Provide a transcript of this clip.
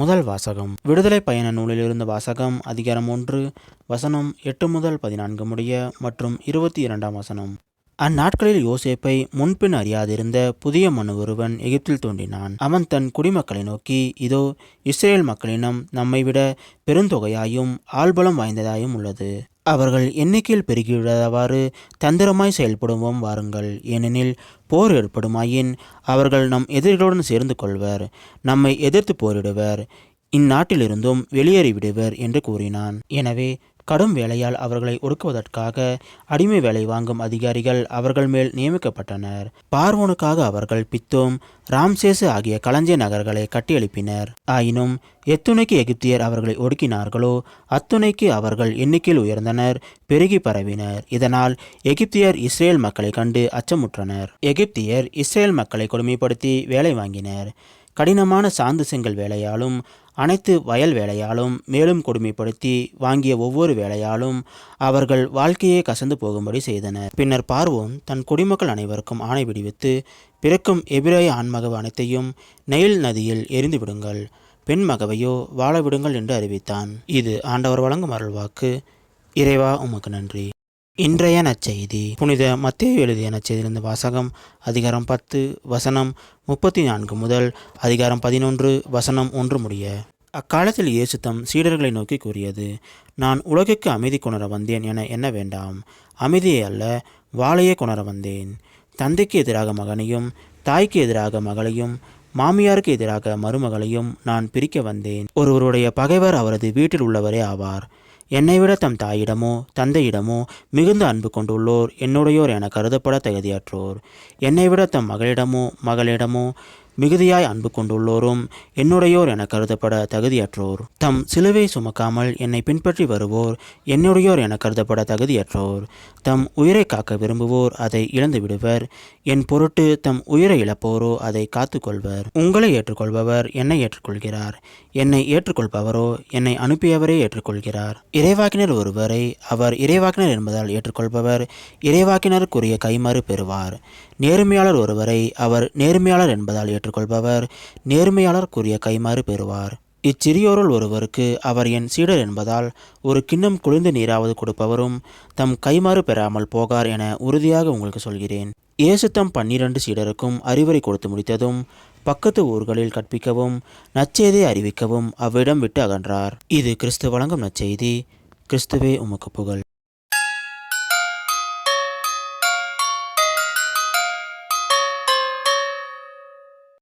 முதல் வாசகம். விடுதலை பயண நூலிலிருந்து வாசகம். அதிகாரம் 1 வசனம் 8 முதல் 14 முடிய மற்றும் 22ஆம் வசனம். அந்நாட்களில் யோசேப்பை முன்பின் அறியாதிருந்த புதிய மனு ஒருவன் எகிப்தில் தோன்றினான். அவன் தன் குடிமக்களை நோக்கி, இதோ, இஸ்ரேல் மக்களினம் நம்மை விட பெருந்தொகையாயும் ஆள்பலம் வாய்ந்ததாயும் உள்ளது. அவர்கள் எண்ணிக்கையில் பெருகிவிடாதவாறு தந்திரமாய் செயல்படுவோம் வாருங்கள். ஏனெனில் போர் ஏற்படுமாயின் அவர்கள் நம் எதிரிகளுடன் சேர்ந்து கொள்வர், நம்மை எதிர்த்து போரிடுவர், இந்நாட்டிலிருந்தும் வெளியேறிவிடுவர் என்று கூறினான். எனவே கடும் வேலையால் அவர்களை ஒடுக்குவதற்காக அடிமை வேலை வாங்கும் அதிகாரிகள் அவர்கள் மேல் நியமிக்கப்பட்டனர். பார்வோனுக்காக அவர்கள் பித்தோம், ராம்சேசு ஆகிய களஞ்சிய நகர்களை கட்டியெழுப்பினர். ஆயினும் எத்துணைக்கு எகிப்தியர் அவர்களை ஒடுக்கினார்களோ அத்துணைக்கு அவர்கள் எண்ணிக்கையில் உயர்ந்தனர், பெருகி பரவினர். இதனால் எகிப்தியர் இஸ்ரேல் மக்களை கண்டு அச்சமுற்றனர். எகிப்தியர் இஸ்ரேல் மக்களை கொடுமைப்படுத்தி வேலை வாங்கினர். கடினமான சாந்து செங்கல் வேலையாலும் அனைத்து வயல் வேலையாலும் மேலும் கொடுமைப்படுத்தி வாங்கிய ஒவ்வொரு வேலையாலும் அவர்கள் வாழ்க்கையே கசந்து போகும்படி செய்தனர். பின்னர் பார்வோன் தன் குடிமக்கள் அனைவருக்கும் ஆணை விடுவித்து, பிறக்கும் எபிரேய ஆண்மகவு அனைத்தையும் நைல் நதியில் எரிந்து விடுங்கள், பெண் மகவையோ வாழ விடுங்கள் என்று அறிவித்தான். இது ஆண்டவர் வழங்கும் அருள்வாக்கு. இறைவா உமக்கு நன்றி. இன்றைய நற்செய்தி. புனித மத்தேயு எழுதிய நற்செய்தியிலிருந்து வாசகம். அதிகாரம் 10 வசனம் 34 முதல் அதிகாரம் 11 வசனம் 1 முடிய. அக்காலத்தில் இயேசு தம் சீடர்களை நோக்கி கூறியது, நான் உலகுக்கு அமைதி கொணர வந்தேன் என எண்ண வேண்டாம். அமைதியை அல்ல, வாளையே கொணர வந்தேன். தந்தைக்கு எதிராக மகனையும் தாய்க்கு எதிராக மகளையும் மாமியாருக்கு எதிராக மருமகளையும் நான் பிரிக்க வந்தேன். ஒருவருடைய பகைவர் அவரது வீட்டில் உள்ளவரே ஆவார். என்னை விட தம் தாயிடமோ தந்தையிடமோ மிகுந்த அன்பு கொண்டுள்ளோர் என்னுடையோர் என கருதப்பட தகுதியற்றோர். என்னை விட தம் மகளிடமோ மிகுதியாய் அன்பு கொண்டுள்ளோரும் என்னுடையோர் என கருதப்பட தகுதியற்றோர். தம் சிலுவை சுமக்காமல் என்னை பின்பற்றி வருவோர் என்னுடையோர் என கருதப்பட தகுதியற்றோர். தம் உயிரை காக்க விரும்புவோர் அதை இழந்து விடுவர். என் பொருட்டு தம் உயிரை இழப்போரோ அதை காத்து கொள்வர். உங்களை ஏற்றுக்கொள்பவர் என்னை ஏற்றுக்கொள்கிறார். என்னை ஏற்றுக்கொள்பவரோ என்னை அனுப்பியவரே ஏற்றுக்கொள்கிறார். இறைவாக்கினர் ஒருவரை அவர் இறைவாக்கினர் என்பதால் ஏற்றுக்கொள்பவர் இறைவாக்கினருக்குரிய கைமாறு பெறுவார். நேர்மையாளர் ஒருவரை அவர் நேர்மையாளர் என்பதால் ஏற்றுக்கொள்பவர் நேர்மையாளருக்குரிய கைமாறு பெறுவார். இச்சிறியோருள் ஒருவருக்கு அவர் என் சீடர் என்பதால் ஒரு கிண்ணம் குளிர்ந்த நீராவது கொடுப்பவரும் தம் கைமாறு பெறாமல் போகார் என உறுதியாக உங்களுக்கு சொல்கிறேன். இயேசு தம் 12 சீடருக்கும் அறிவுரை கொடுத்து முடித்ததும் பக்கத்து ஊர்களில் கற்பிக்கவும் நற்செய்தியை அறிவிக்கவும் அவ்விடம் விட்டு அகன்றார். இது கிறிஸ்து வழங்கும் நற்செய்தி. கிறிஸ்துவே உமக்கு புகழ்.